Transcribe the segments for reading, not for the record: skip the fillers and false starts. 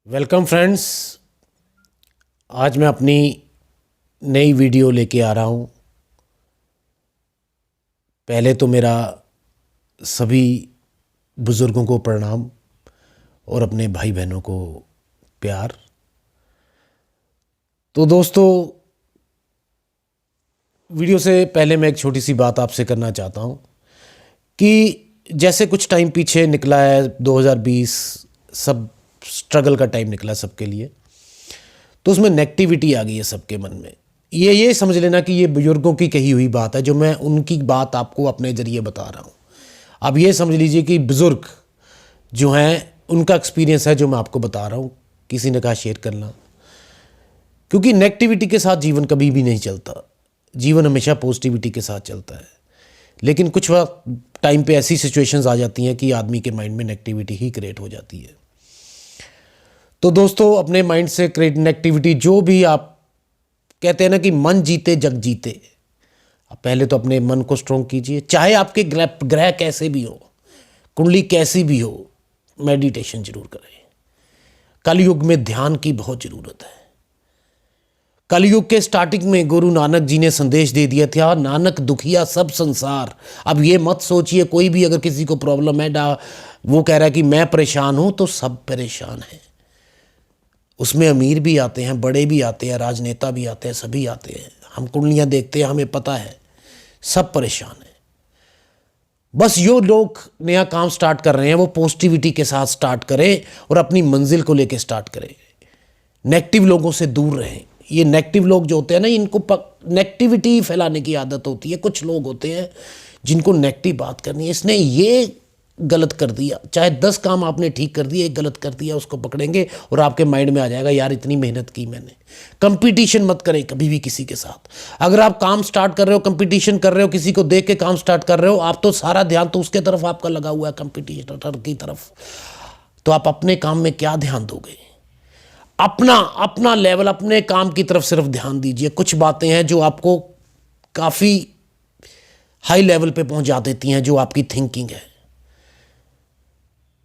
Welcome friends. आज मैं अपनी नई वीडियो लेके आ रहा हूँ। पहले तो मेरा सभी बुज़ुर्गों को प्रणाम और अपने भाई बहनों को प्यार। तो दोस्तों, वीडियो से पहले मैं एक छोटी सी बात आपसे करना चाहता हूँ कि जैसे कुछ टाइम पीछे निकला है, 2020 सब स्ट्रगल का टाइम निकला सबके लिए, तो उसमें नेगेटिविटी आ गई है सबके मन में। ये समझ लेना कि ये बुजुर्गों की कही हुई बात है, जो मैं उनकी बात आपको अपने ज़रिए बता रहा हूँ। अब ये समझ लीजिए कि बुज़ुर्ग जो हैं उनका एक्सपीरियंस है जो मैं आपको बता रहा हूँ। किसी ने कहा शेयर करना, क्योंकि नेगेटिविटी के साथ जीवन कभी भी नहीं चलता। जीवन हमेशा पॉजिटिविटी के साथ चलता है। लेकिन कुछ वक्त टाइम पे ऐसी सिचुएशंस आ जाती हैं कि आदमी के माइंड में नेगेटिविटी ही क्रिएट हो जाती है। तो दोस्तों, अपने माइंड से क्रिएट नेगेटिविटी, जो भी आप कहते हैं ना कि मन जीते जग जीते, आप पहले तो अपने मन को स्ट्रोंग कीजिए। चाहे आपके ग्रह कैसे भी हो, कुंडली कैसी भी हो, मेडिटेशन जरूर करें। कलयुग में ध्यान की बहुत ज़रूरत है। कलयुग के स्टार्टिंग में गुरु नानक जी ने संदेश दे दिया था, नानक दुखिया सब संसार। अब ये मत सोचिए कोई भी अगर किसी को प्रॉब्लम है, वो कह रहा है कि मैं परेशान हूँ, तो सब परेशान हैं। उसमें अमीर भी आते हैं, बड़े भी आते हैं, राजनेता भी आते हैं, सभी आते हैं। हम कुंडलियाँ देखते हैं, हमें पता है सब परेशान हैं। बस जो लोग नया काम स्टार्ट कर रहे हैं वो पॉजिटिविटी के साथ स्टार्ट करें और अपनी मंजिल को लेके स्टार्ट करें। नेगेटिव लोगों से दूर रहें। ये नेगेटिव लोग जो होते हैं ना, इनको नेगेटिविटी फैलाने की आदत होती है। कुछ लोग होते हैं जिनको नेगेटिव बात करनी है, इसने ये गलत कर दिया, चाहे 10 काम आपने ठीक कर दिए, एक गलत कर दिया, उसको पकड़ेंगे और आपके माइंड में आ जाएगा यार इतनी मेहनत की मैंने। कंपटीशन मत करें कभी भी किसी के साथ। अगर आप काम स्टार्ट कर रहे हो, कंपटीशन कर रहे हो, किसी को देख के काम स्टार्ट कर रहे हो, आप तो सारा ध्यान तो उसके तरफ आपका लगा हुआ है, कंपटीटर की तरफ, तो आप अपने काम में क्या ध्यान दोगे? अपना लेवल, अपने काम की तरफ सिर्फ ध्यान दीजिए। कुछ बातें हैं जो आपको काफ़ी हाई लेवल पे पहुंचा देती हैं, जो आपकी थिंकिंग है।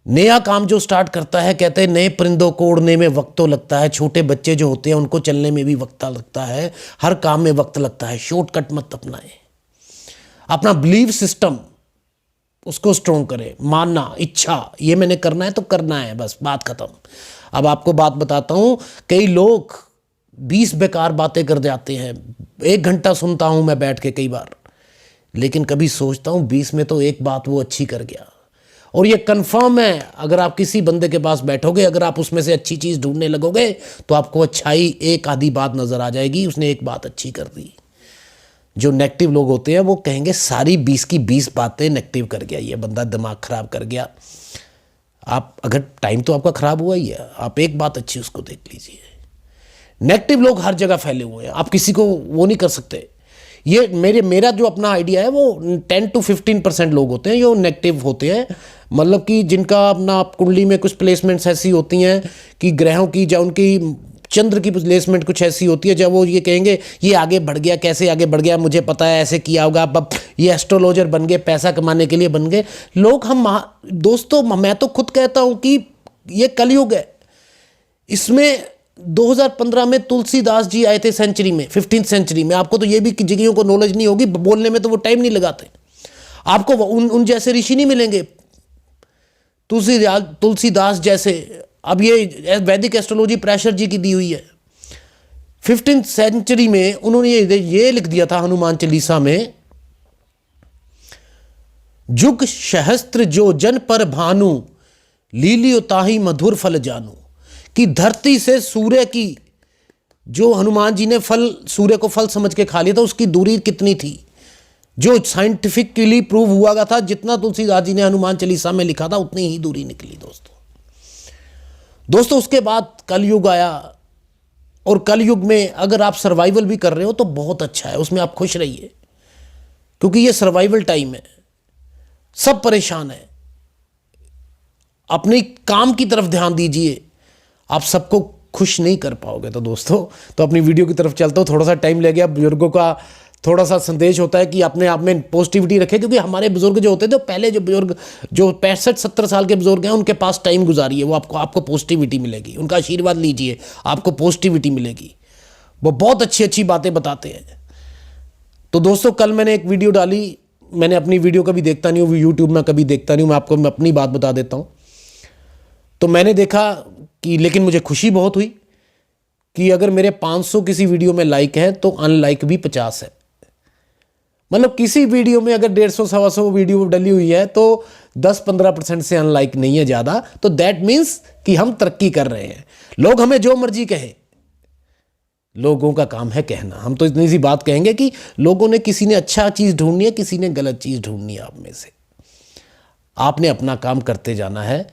नया काम जो स्टार्ट करता है, कहते हैं नए परिंदों को उड़ने में वक्त तो लगता है, छोटे बच्चे जो होते हैं उनको चलने में भी वक्त लगता है, हर काम में वक्त लगता है। शॉर्टकट मत अपनाएं। अपना बिलीव सिस्टम उसको स्ट्रॉन्ग करें। मानना, इच्छा, ये मैंने करना है तो करना है, बस बात खत्म। अब आपको बात बताता हूं, कई लोग 20 बेकार बातें कर जाते हैं। 1 घंटा सुनता हूं मैं बैठ के कई बार, लेकिन कभी सोचता हूं 20 में तो एक बात वो अच्छी कर गया। और ये कंफर्म है, अगर आप किसी बंदे के पास बैठोगे, अगर आप उसमें से अच्छी चीज़ ढूंढने लगोगे, तो आपको अच्छाई एक आधी बात नज़र आ जाएगी, उसने एक बात अच्छी कर दी। जो नेगेटिव लोग होते हैं वो कहेंगे सारी 20 की 20 बातें नेगेटिव कर गया ये बंदा, दिमाग ख़राब कर गया। आप अगर टाइम तो आपका ख़राब हुआ ही है, आप एक बात अच्छी उसको देख लीजिए। नेगेटिव लोग हर जगह फैले हुए हैं, आप किसी को वो नहीं कर सकते। ये मेरा जो अपना आइडिया है, वो 10 to 15% लोग होते हैं जो नेगेटिव होते हैं। मतलब कि जिनका अपना कुंडली में कुछ प्लेसमेंट्स ऐसी होती हैं कि ग्रहों की, या उनकी चंद्र की प्लेसमेंट कुछ ऐसी होती है, जब वो ये कहेंगे ये आगे बढ़ गया, कैसे आगे बढ़ गया, मुझे पता है ऐसे किया होगा, अब ये एस्ट्रोलॉजर बन गए, पैसा कमाने के लिए बन गए लोग। दोस्तों, मैं तो खुद कहता हूँ कि ये कलयुग है। इसमें 2015 में तुलसीदास जी आए थे सेंचुरी में, 15th सेंचुरी में। आपको तो ये भी जगहों को नॉलेज नहीं होगी, बोलने में तो वो टाइम नहीं लगाते। आपको उन जैसे ऋषि नहीं मिलेंगे, तुलसीदास जैसे। अब ये वैदिक एस्ट्रोलॉजी प्रेशर जी की दी हुई है। 15th सेंचुरी में उन्होंने ये लिख दिया था हनुमान चालीसा में, जुग सहस्त्र जो जन पर भानु, लीलियो ताहि मधुर फल जानू। कि धरती से सूर्य की, जो हनुमान जी ने सूर्य को फल समझ के खा लिया था, उसकी दूरी कितनी थी, जो साइंटिफिकली प्रूव हुआ था। जितना तुलसीदास जी ने हनुमान चालीसा में लिखा था उतनी ही दूरी निकली दोस्तों। उसके बाद कलयुग आया, और कलयुग में अगर आप सर्वाइवल भी कर रहे हो तो बहुत अच्छा है, उसमें आप खुश रहिए, क्योंकि ये सर्वाइवल टाइम है। सब परेशान है, अपने काम की तरफ ध्यान दीजिए। आप सबको खुश नहीं कर पाओगे। तो दोस्तों, तो अपनी वीडियो की तरफ चलता हूँ। थोड़ा सा टाइम ले गया बुजुर्गों का, थोड़ा सा संदेश होता है कि अपने आप में पॉजिटिविटी रखें, क्योंकि हमारे बुजुर्ग जो होते थे, पहले जो बुजुर्ग जो 65-70 साल के बुजुर्ग हैं, उनके पास टाइम गुजारिए, वो आपको पॉजिटिविटी मिलेगी, उनका आशीर्वाद लीजिए, आपको पॉजिटिविटी मिलेगी। वो बहुत अच्छी अच्छी बातें बताते हैं। तो दोस्तों, कल मैंने एक वीडियो डाली, मैंने अपनी वीडियो कभी देखता नहीं हूँ, यूट्यूब में कभी देखता नहीं हूँ, मैं अपनी बात बता देता हूँ। तो मैंने देखा कि, लेकिन मुझे खुशी बहुत हुई कि अगर मेरे 500 किसी वीडियो में लाइक है तो अनलाइक भी 50 है। मतलब किसी वीडियो में अगर 150-125 वीडियो डली हुई है तो 10-15% से अनलाइक नहीं है ज़्यादा। तो दैट मीन्स कि हम तरक्की कर रहे हैं। लोग हमें जो मर्जी कहे, लोगों का काम है कहना। हम तो इतनी सी बात कहेंगे कि लोगों ने, किसी ने अच्छा चीज़ ढूंढनी है, किसी ने गलत चीज़ ढूंढनी है। आप में से आपने अपना काम करते जाना है,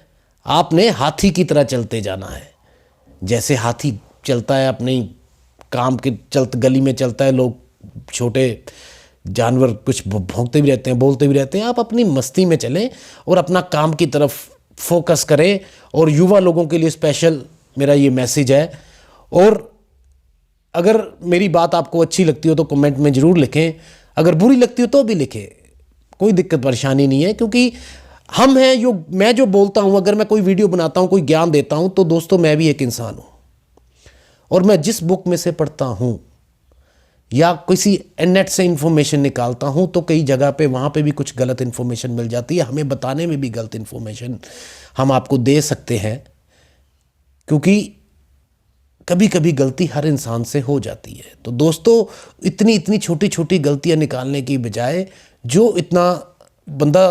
आपने हाथी की तरह चलते जाना है। जैसे हाथी चलता है अपने काम के चलते, गली में चलता है, लोग छोटे जानवर कुछ भौंकते भी रहते हैं, बोलते भी रहते हैं। आप अपनी मस्ती में चलें और अपना काम की तरफ फोकस करें। और युवा लोगों के लिए स्पेशल मेरा ये मैसेज है। और अगर मेरी बात आपको अच्छी लगती हो तो कमेंट में ज़रूर लिखें, अगर बुरी लगती हो तो भी लिखें, कोई दिक्कत परेशानी नहीं है। क्योंकि हम हैं जो, मैं जो बोलता हूँ, अगर मैं कोई वीडियो बनाता हूँ, कोई ज्ञान देता हूँ, तो दोस्तों मैं भी एक इंसान हूँ। और मैं जिस बुक में से पढ़ता हूँ या किसी नेट से इन्फॉर्मेशन निकालता हूँ, तो कई जगह पे वहाँ पे भी कुछ गलत इन्फॉर्मेशन मिल जाती है। हमें बताने में भी गलत इन्फॉर्मेशन हम आपको दे सकते हैं, क्योंकि कभी कभी गलती हर इंसान से हो जाती है। तो दोस्तों, इतनी इतनी छोटी छोटी गलतियाँ निकालने की बजाय, जो इतना बंदा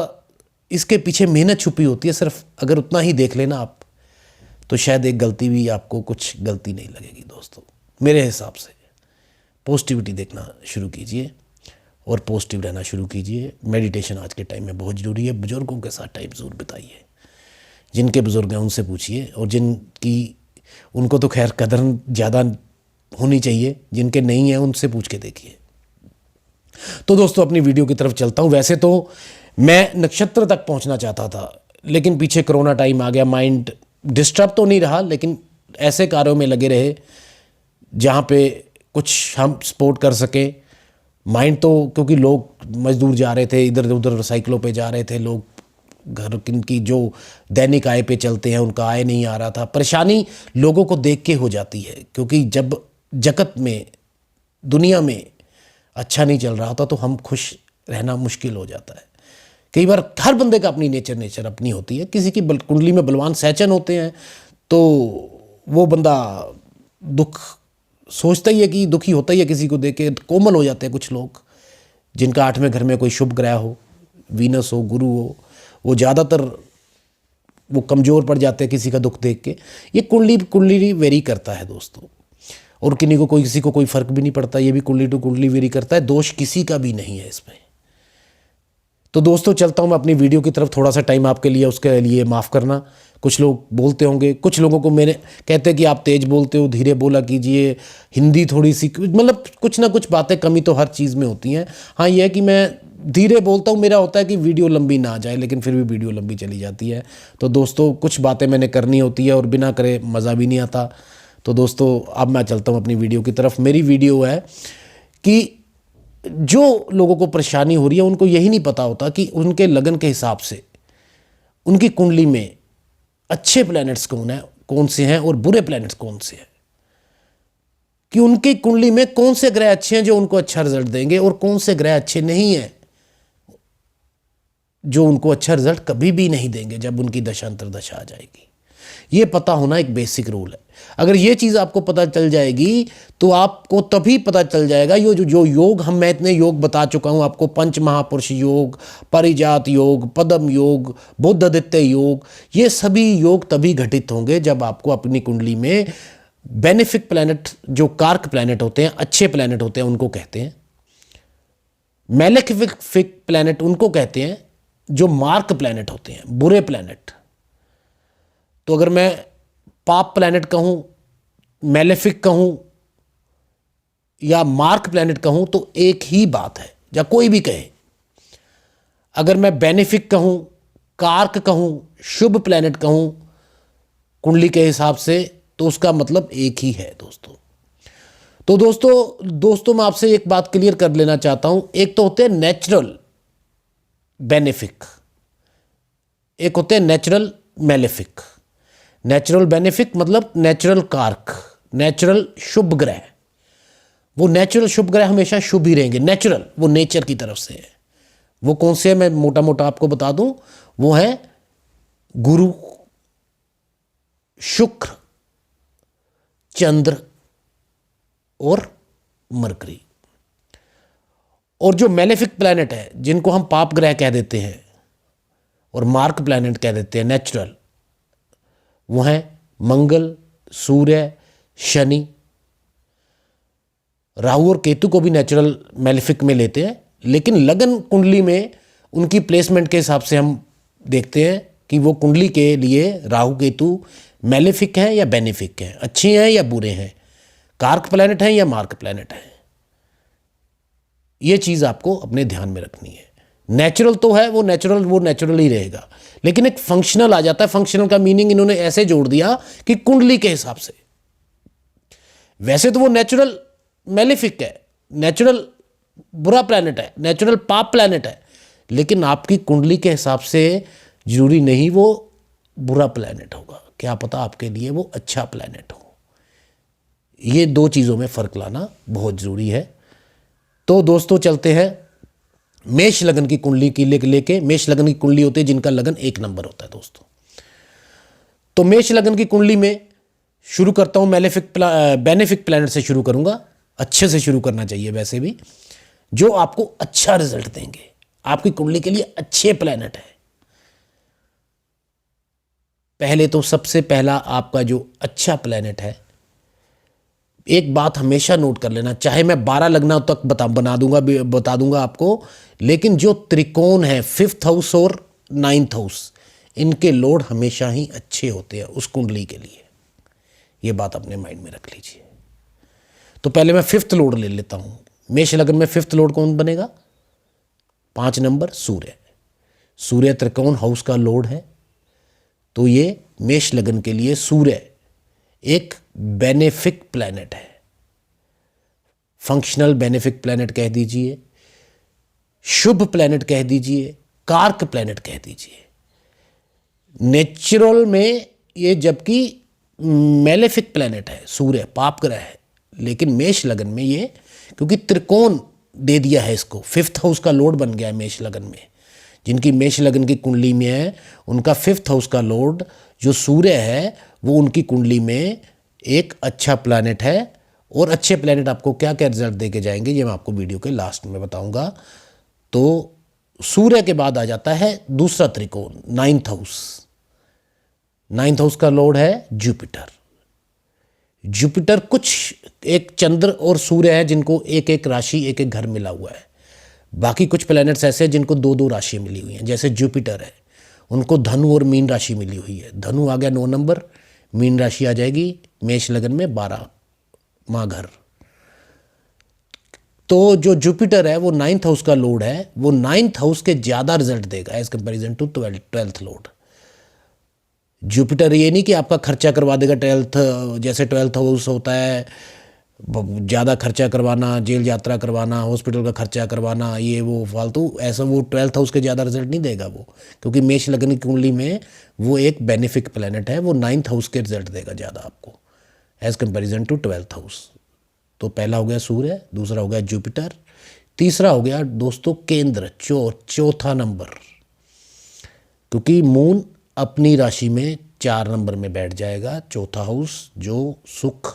इसके पीछे मेहनत छुपी होती है, सिर्फ अगर उतना ही देख लेना आप, तो शायद एक गलती भी आपको कुछ गलती नहीं लगेगी। दोस्तों, मेरे हिसाब से पॉजिटिविटी देखना शुरू कीजिए और पॉजिटिव रहना शुरू कीजिए। मेडिटेशन आज के टाइम में बहुत ज़रूरी है। बुज़ुर्गों के साथ टाइम ज़रूर बिताइए। जिनके बुज़ुर्ग हैं उनसे पूछिए, और जिनकी, उनको तो खैर कदर ज़्यादा होनी चाहिए, जिनके नहीं है उनसे पूछ के देखिए। तो दोस्तों, अपनी वीडियो की तरफ चलता हूँ। वैसे तो मैं नक्षत्र तक पहुँचना चाहता था, लेकिन पीछे कोरोना टाइम आ गया। माइंड डिस्टर्ब तो नहीं रहा, लेकिन ऐसे कार्यों में लगे रहे जहाँ पे कुछ हम सपोर्ट कर सकें। माइंड तो, क्योंकि लोग मजदूर जा रहे थे, इधर उधर साइकिलों पे जा रहे थे, लोग घर की जो दैनिक आय पे चलते हैं उनका आय नहीं आ रहा था। परेशानी लोगों को देख के हो जाती है, क्योंकि जब जगत में, दुनिया में अच्छा नहीं चल रहा होता तो हम खुश रहना मुश्किल हो जाता है। कई बार हर बंदे का अपनी नेचर अपनी होती है। किसी की कुंडली में बलवान सैचन होते हैं तो वो बंदा दुख सोचता ही है, कि दुखी होता ही है किसी को देख के। कोमल हो जाते हैं कुछ लोग, जिनका 8वें घर में कोई शुभ ग्रह हो, वीनस हो, गुरु हो, वो ज़्यादातर वो कमज़ोर पड़ जाते हैं किसी का दुख देख के। ये कुंडली वेरी करता है दोस्तों, और किसी को कोई फ़र्क भी नहीं पड़ता। ये भी कुंडली टू कुंडली वेरी करता है, दोष किसी का भी नहीं है इसमें। तो दोस्तों, चलता हूँ मैं अपनी वीडियो की तरफ। थोड़ा सा टाइम आपके लिए, उसके लिए माफ़ करना। कुछ लोग बोलते होंगे, कुछ लोगों को मैंने कहते हैं कि आप तेज़ बोलते हो, धीरे बोला कीजिए, हिंदी थोड़ी सी, मतलब कुछ ना कुछ बातें, कमी तो हर चीज़ में होती हैं। हाँ, यह है कि मैं धीरे बोलता हूँ, मेरा होता है कि वीडियो लंबी ना जाए, लेकिन फिर भी वीडियो लंबी चली जाती है। तो दोस्तों, कुछ बातें मैंने करनी होती है, और बिना करे मज़ा भी नहीं आता। तो दोस्तों, अब मैं चलता हूँ अपनी वीडियो की तरफ। मेरी वीडियो है कि जो लोगों को परेशानी हो रही है, उनको यही नहीं पता होता कि उनके लगन के हिसाब से उनकी कुंडली में अच्छे प्लैनेट्स कौन से हैं और बुरे प्लैनेट्स कौन से हैं, कि उनकी कुंडली में कौन से ग्रह अच्छे हैं जो उनको अच्छा रिजल्ट देंगे, और कौन से ग्रह अच्छे नहीं हैं जो उनको अच्छा रिजल्ट कभी भी नहीं देंगे जब उनकी दशा अंतर्दशा आ जाएगी। ये पता होना एक बेसिक रूल है। अगर ये चीज़ आपको पता चल जाएगी तो आपको तभी पता चल जाएगा ये जो योग, मैं इतने योग बता चुका हूँ आपको, पंच महापुरुष योग, पारिजात योग, पद्म योग, बुद्धादित्य योग, ये सभी योग तभी घटित होंगे जब आपको अपनी कुंडली में बेनिफिक प्लैनेट, जो कारक प्लैनेट होते हैं, अच्छे प्लैनेट होते हैं, उनको कहते हैं। मैलेफिक प्लैनेट उनको कहते हैं जो मार्क प्लैनेट होते हैं, बुरे प्लैनेट। तो अगर मैं पाप प्लैनेट कहूं, मैलेफिक कहूं या मार्क प्लैनेट कहूं तो एक ही बात है, या कोई भी कहे। अगर मैं बेनिफिक कहूं, कारक कहूं, शुभ प्लैनेट कहूं कुंडली के हिसाब से, तो उसका मतलब एक ही है दोस्तों। तो दोस्तों मैं आपसे एक बात क्लियर कर लेना चाहता हूं। एक तो होते हैं नेचुरल बेनिफिक, एक होते हैं नेचुरल मेलेफिक। नेचुरल बेनिफिक मतलब नेचुरल कारक, नेचुरल शुभ ग्रह। वो नेचुरल शुभ ग्रह हमेशा शुभ ही रहेंगे, नेचुरल, वो नेचर की तरफ से है। वो कौन से है मैं मोटा मोटा आपको बता दूं, वो है गुरु, शुक्र, चंद्र और मरकरी। और जो मेलेफिक प्लैनेट है जिनको हम पाप ग्रह कह देते हैं और मार्क प्लैनेट कह देते हैं नेचुरल, वो हैं मंगल, सूर्य, शनि। राहु और केतु को भी नेचुरल मेलेफिक में लेते हैं, लेकिन लगन कुंडली में उनकी प्लेसमेंट के हिसाब से हम देखते हैं कि वो कुंडली के लिए राहु केतु मेलेफिक हैं या बेनिफिक हैं, अच्छे हैं या बुरे हैं, कारक प्लैनेट हैं या मार्क प्लैनेट हैं। ये चीज़ आपको अपने ध्यान में रखनी है। नेचुरल तो है, वो नेचुरल ही रहेगा, लेकिन एक फंक्शनल आ जाता है। फंक्शनल का मीनिंग इन्होंने ऐसे जोड़ दिया कि कुंडली के हिसाब से। वैसे तो वो नेचुरल मेलेफिक है, नेचुरल बुरा प्लैनेट है, नेचुरल पाप प्लैनेट है, लेकिन आपकी कुंडली के हिसाब से जरूरी नहीं वो बुरा प्लैनेट होगा, क्या पता आपके लिए वो अच्छा प्लैनेट हो। ये दो चीज़ों में फ़र्क लाना बहुत ज़रूरी है। तो दोस्तों चलते हैं मेष लगन की कुंडली की लेके। मेष लगन की कुंडली होती है जिनका लगन 1 नंबर होता है दोस्तों। तो मेष लगन की कुंडली में शुरू करता हूं बेनिफिक प्लैनेट से शुरू करूंगा। अच्छे से शुरू करना चाहिए वैसे भी, जो आपको अच्छा रिजल्ट देंगे, आपकी कुंडली के लिए अच्छे प्लैनेट है। पहले तो सबसे पहला आपका जो अच्छा प्लैनेट है, एक बात हमेशा नोट कर लेना, चाहे मैं 12 लग्नों तक बता दूंगा आपको, लेकिन जो त्रिकोण है 5th हाउस और 9th हाउस, इनके लोड हमेशा ही अच्छे होते हैं उस कुंडली के लिए। ये बात अपने माइंड में रख लीजिए। तो पहले मैं 5th लोड ले लेता हूं। मेष लगन में 5th लोड कौन बनेगा? 5 नंबर सूर्य। सूर्य त्रिकोण हाउस का लोड है, तो ये मेष लगन के लिए सूर्य एक बेनिफिक प्लैनेट है, फंक्शनल बेनिफिक प्लैनेट कह दीजिए, शुभ प्लैनेट कह दीजिए, कारक प्लैनेट कह दीजिए। नेचुरल में ये जबकि मेलेफिक प्लैनेट है, सूर्य पाप ग्रह है, लेकिन मेष लगन में ये क्योंकि त्रिकोण दे दिया है इसको, 5th हाउस का लोड बन गया है मेष लगन में। जिनकी मेष लगन की कुंडली में है उनका 5th हाउस का लोड जो सूर्य है वो उनकी कुंडली में एक अच्छा प्लैनेट है। और अच्छे प्लैनेट आपको क्या क्या रिजल्ट दे के जाएंगे ये मैं आपको वीडियो के लास्ट में बताऊंगा। तो सूर्य के बाद आ जाता है दूसरा त्रिकोण 9th हाउस। 9th हाउस का लोड है जुपिटर। जुपिटर कुछ एक चंद्र और सूर्य है जिनको एक एक राशि एक एक घर मिला हुआ है। बाकी कुछ प्लैनेट्स ऐसे हैं जिनको 2-2 राशि मिली हुई हैं। जैसे जुपिटर है, उनको धनु और मीन राशि मिली हुई है। धनु आ गया 9 नंबर, मीन राशि आ जाएगी मेष लगन में 12वां घर। तो जो जुपिटर है वो 9th हाउस का लोड है, वो 9th हाउस के ज़्यादा रिजल्ट देगा as comparison to 12th lord. Jupiter ये नहीं कि आपका खर्चा करवा देगा 12th, जैसे 12th हाउस होता है ज़्यादा खर्चा करवाना, जेल यात्रा करवाना, हॉस्पिटल का खर्चा करवाना, ये वो फालतू, ऐसा वो 12th हाउस के ज़्यादा रिजल्ट नहीं देगा वो, क्योंकि मेष लगन की कुंडली में वो एक बेनिफिक प्लैनेट है, वो 9th हाउस के रिजल्ट देगा ज़्यादा आपको as comparison to 12th house. तो पहला हो गया सूर्य, दूसरा हो गया जुपिटर, तीसरा हो गया दोस्तों केंद्र, चौथा नंबर, क्योंकि मून अपनी राशि में 4 नंबर में बैठ जाएगा। चौथा हाउस जो सुख,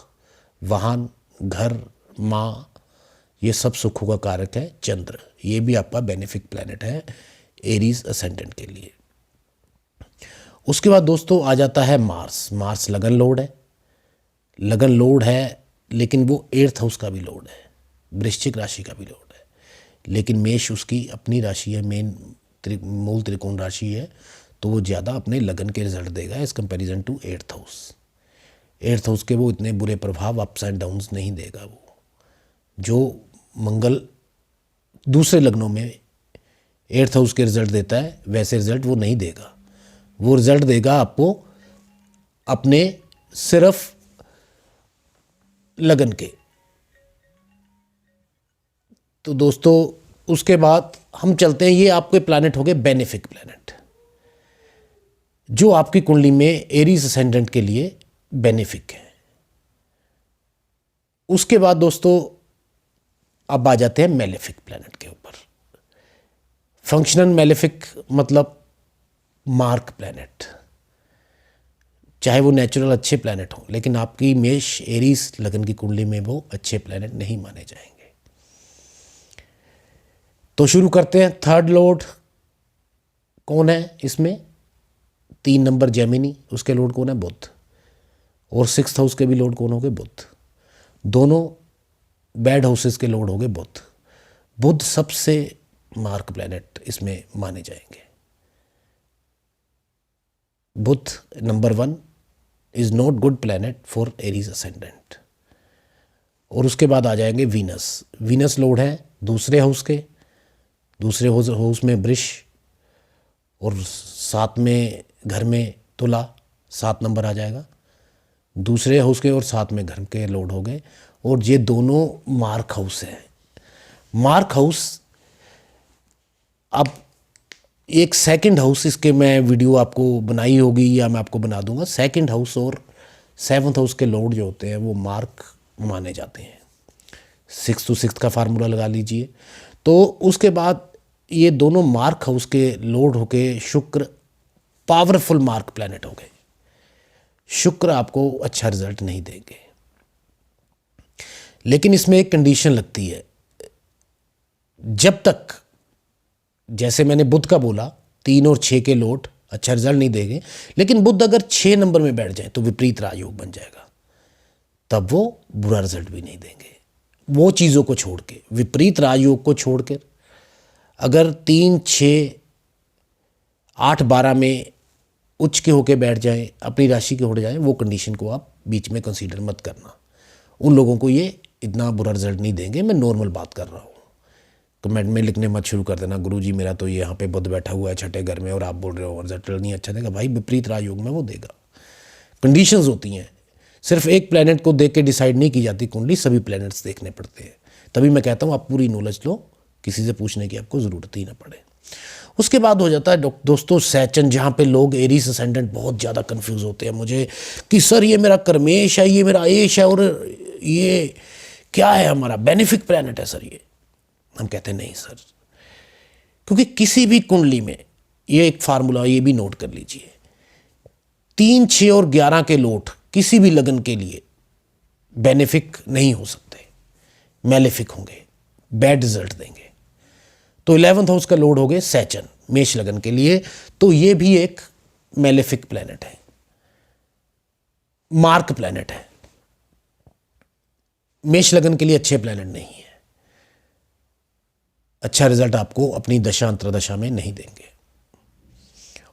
वाहन, घर, माँ, ये सब सुखों का कारक है चंद्र। ये भी आपका बेनिफिक प्लैनेट है एरीज असेंडेंट के लिए। उसके बाद दोस्तों आ जाता है मार्स। मार्स लगन लोड है, लगन लोड है, लेकिन वो 8th हाउस का भी लोड है, वृश्चिक राशि का भी लोड है, लेकिन मेष उसकी अपनी राशि है, मूल त्रिकोण राशि है, तो वो ज़्यादा अपने लगन के रिजल्ट देगा as comparison to 8th house. 8th house के वो इतने बुरे प्रभाव अप्स एंड डाउन्स नहीं देगा। वो जो मंगल दूसरे लग्नों में 8th हाउस के रिजल्ट देता है वैसे रिजल्ट वो नहीं देगा। वो रिजल्ट देगा आपको अपने सिर्फ लगन के, तो दोस्तों उसके बाद हम चलते हैं, ये आपके प्लैनेट हो गए बेनिफिक प्लैनेट, जो आपकी कुंडली में एरीज असेंडेंट के लिए बेनिफिक है। उसके बाद दोस्तों अब आ जाते हैं मेलेफिक प्लैनेट के ऊपर। फंक्शनल मेलेफिक मतलब मार्क प्लैनेट, चाहे वो नेचुरल अच्छे प्लैनेट हो, लेकिन आपकी मेष एरीज लगन की कुंडली में वो अच्छे प्लैनेट नहीं माने जाएंगे। तो शुरू करते हैं। थर्ड लॉर्ड कौन है इसमें? 3 नंबर जेमिनी, उसके लॉर्ड कौन है? बुध। और 6th हाउस के भी लॉर्ड कौन हो गए? बुध। दोनों बैड हाउसेस के लॉर्ड हो गए बुध। बुध सबसे मार्क प्लैनेट इसमें माने जाएंगे। Budh number 1 is not good planet for Aries ascendant. और उसके बाद आ जाएंगे वीनस। वीनस लॉर्ड है दूसरे हाउस के, दूसरे हाउस में वृष, और 7 में घर में तुला, 7 नंबर आ जाएगा। दूसरे हाउस के और 7 में घर के लॉर्ड हो गए। और ये दोनों मार्क हाउस हैं। मार्क हाउस, अब एक सेकंड हाउस, इसके मैं वीडियो आपको बनाई होगी या मैं आपको बना दूंगा। सेकंड हाउस और 7th हाउस के लॉर्ड जो होते हैं वो मार्क माने जाते हैं। 6 to 6 का फार्मूला लगा लीजिए। तो उसके बाद ये दोनों मार्क हाउस के लॉर्ड होके शुक्र पावरफुल मार्क प्लैनेट हो गए। शुक्र आपको अच्छा रिजल्ट नहीं देंगे, लेकिन इसमें एक कंडीशन लगती है। जब तक, जैसे मैंने बुध का बोला, 3 और 6 के लॉर्ड अच्छा रिजल्ट नहीं देंगे, लेकिन बुध अगर 6 नंबर में बैठ जाए तो विपरीत राजयोग बन जाएगा, तब वो बुरा रिजल्ट भी नहीं देंगे। वो चीज़ों को छोड़ के, विपरीत राजयोग को छोड़कर अगर 3, 6, 8, 12 में उच्च के होके बैठ जाएं, अपनी राशि के हो जाएं, वो कंडीशन को आप बीच में कंसीडर मत करना। उन लोगों को ये इतना बुरा रिजल्ट नहीं देंगे। मैं नॉर्मल बात कर रहा हूँ। कमेंट में लिखने मत शुरू कर देना, गुरुजी मेरा तो यहाँ पे बुध बैठा हुआ है 6ठे घर में और आप बोल रहे हो रिजल्ट नहीं अच्छा देगा। भाई विपरीत राजयोग में वो देगा। कंडीशंस होती हैं, सिर्फ एक प्लैनेट को देख के डिसाइड नहीं की जाती कुंडली, सभी प्लैनेट्स देखने पड़ते हैं। तभी मैं कहता हूँ आप पूरी नॉलेज लो, किसी से पूछने की आपको ज़रूरत ही ना पड़े। उसके बाद हो जाता है दोस्तों सैचन, जहाँ पे लोग एरीज असेंडेंट बहुत ज़्यादा कंफ्यूज होते हैं मुझे कि सर ये मेरा कर्मेश है, ये मेरा एश है, और ये क्या है? हमारा बेनिफिक प्लैनेट है सर ये। हम कहते हैं नहीं सर, क्योंकि किसी भी कुंडली में ये एक फार्मूला, ये भी नोट कर लीजिए, 3, 6 और 11 के लॉर्ड किसी भी लगन के लिए बेनिफिक नहीं हो सकते, मैलेफिक होंगे, बैड रिजल्ट देंगे। तो 11th हाउस का लॉर्ड हो गए सैचन, मेष लगन के लिए, तो ये भी एक मैलेफिक प्लैनेट है, मार्क प्लैनेट है। मेष लगन के लिए अच्छे प्लैनेट नहीं है, अच्छा रिजल्ट आपको अपनी दशा अंतरदशा में नहीं देंगे।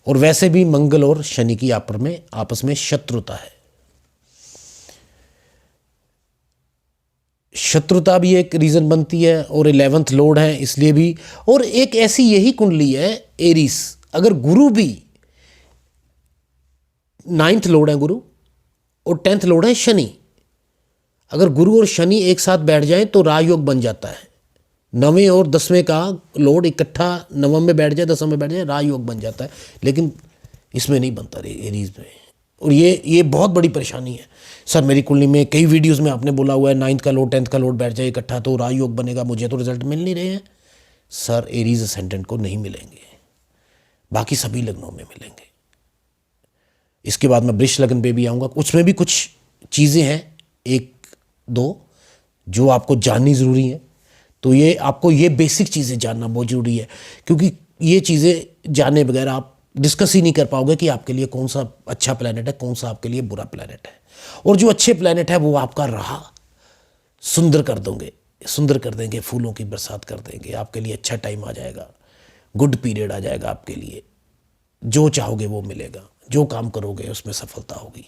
और वैसे भी मंगल और शनि की आपस में शत्रुता है। शत्रुता भी एक रीजन बनती है, और 11th लॉर्ड है इसलिए भी। और एक ऐसी यही कुंडली है एरीज, अगर गुरु भी 9th लॉर्ड है गुरु, और 10th लॉर्ड है शनि, अगर गुरु और शनि एक साथ बैठ जाएं तो राजयोग बन जाता है। 9वें और 10वें का लॉर्ड इकट्ठा 9वें में बैठ जाए, 10वें में बैठ जाए, राजयोग बन जाता है। लेकिन इसमें नहीं बनता एरीज में, और ये बहुत बड़ी परेशानी है। सर मेरी कुंडली में कई वीडियोस में आपने बोला हुआ है 9th का लॉर्ड 10th का लॉर्ड बैठ जाए इकट्ठा तो राजयोग बनेगा, मुझे तो रिजल्ट मिल नहीं रहे हैं। सर एरीज असेंडेंट को नहीं मिलेंगे, बाकी सभी लग्नों में मिलेंगे। इसके बाद मैं वृष लगन पे भी आऊँगा, उसमें भी कुछ चीज़ें हैं 1-2 जो आपको जाननी ज़रूरी है। तो ये आपको ये बेसिक चीज़ें जानना बहुत ज़रूरी है, क्योंकि ये चीज़ें जाने बगैर आप डिस्कस ही नहीं कर पाओगे कि आपके लिए कौन सा अच्छा प्लैनेट है, कौन सा आपके लिए बुरा प्लैनेट है। और जो अच्छे प्लैनेट है वो आपका राह सुंदर कर दोगे, सुंदर कर देंगे, फूलों की बरसात कर देंगे। आपके लिए अच्छा टाइम आ जाएगा, गुड पीरियड आ जाएगा आपके लिए। जो चाहोगे वो मिलेगा, जो काम करोगे उसमें सफलता होगी।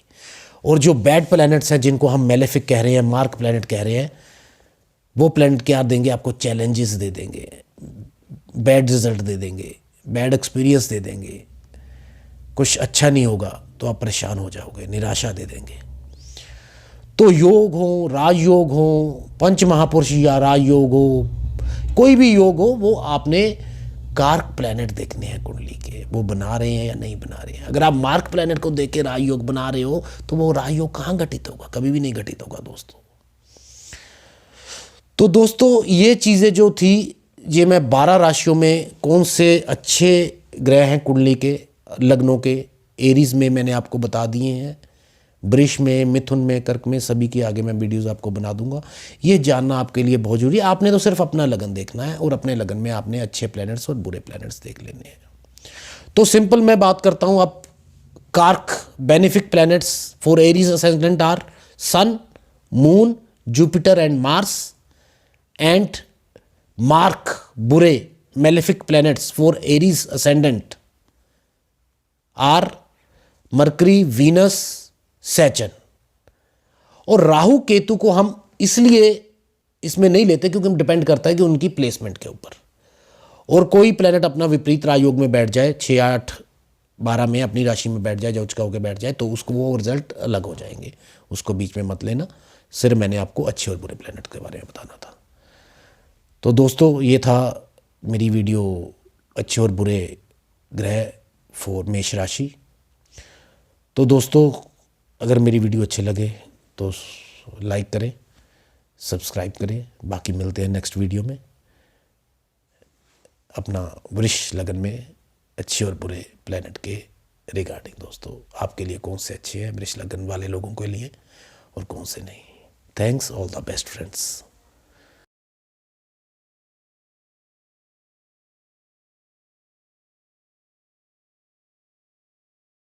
और जो बैड प्लैनेट्स हैं जिनको हम मेलेफिक कह रहे हैं, मार्क प्लैनेट कह रहे हैं, वो प्लैनेट क्या देंगे आपको? चैलेंजेस दे देंगे, बैड रिजल्ट दे देंगे, बैड एक्सपीरियंस दे देंगे, कुछ अच्छा नहीं होगा तो आप परेशान हो जाओगे, निराशा दे देंगे। तो योग हो, राजयोग हो, पंच महापुरुष या राजयोग हो, कोई भी योग हो वो आपने कार्क प्लैनेट देखने हैं कुंडली के, वो बना रहे हैं या नहीं बना रहे हैं। अगर आप मार्क प्लैनेट को देख के राजयोग बना रहे हो तो वो राजयोग कहाँ घटित होगा, कभी भी नहीं घटित होगा दोस्तों। तो दोस्तों ये चीज़ें जो थी, ये मैं 12 राशियों में कौन से अच्छे ग्रह हैं कुंडली के लग्नों के, एरीज में मैंने आपको बता दिए हैं, वृष में, मिथुन में, कर्क में, सभी की आगे मैं वीडियोस आपको बना दूंगा। ये जानना आपके लिए बहुत जरूरी है। आपने तो सिर्फ अपना लगन देखना है और अपने लगन में आपने अच्छे प्लैनेट्स और बुरे प्लैनेट्स देख लेने हैं। तो सिंपल मैं बात करता हूं अब। कार्क benefic planets for Aries ascendant are Sun, Moon, Jupiter and Mars. And मार्क बुरे malefic planets for Aries ascendant are Mercury, Venus, Saturn. और राहु केतु को हम इसलिए इसमें नहीं लेते क्योंकि हम डिपेंड करता है कि उनकी प्लेसमेंट के ऊपर। और कोई प्लेनेट अपना विपरीत राजयोग में बैठ जाए, 6, 8, 12 में अपनी राशि में बैठ जाए, जौच का होकर बैठ जाए, तो उसको वो रिजल्ट अलग हो जाएंगे, उसको बीच में मत लेना। सिर्फ मैंने आपको अच्छे और बुरे प्लेनेट के बारे में बताना था। तो दोस्तों ये था मेरी वीडियो अच्छे और बुरे ग्रह फॉर मेष राशि। तो दोस्तों अगर मेरी वीडियो अच्छे लगे तो लाइक करें, सब्सक्राइब करें। बाकी मिलते हैं नेक्स्ट वीडियो में अपना वृष लगन में अच्छे और बुरे प्लेनेट के रिगार्डिंग। दोस्तों आपके लिए कौन से अच्छे हैं वृष लगन वाले लोगों के लिए और कौन से नहीं। Thanks, all the best friends.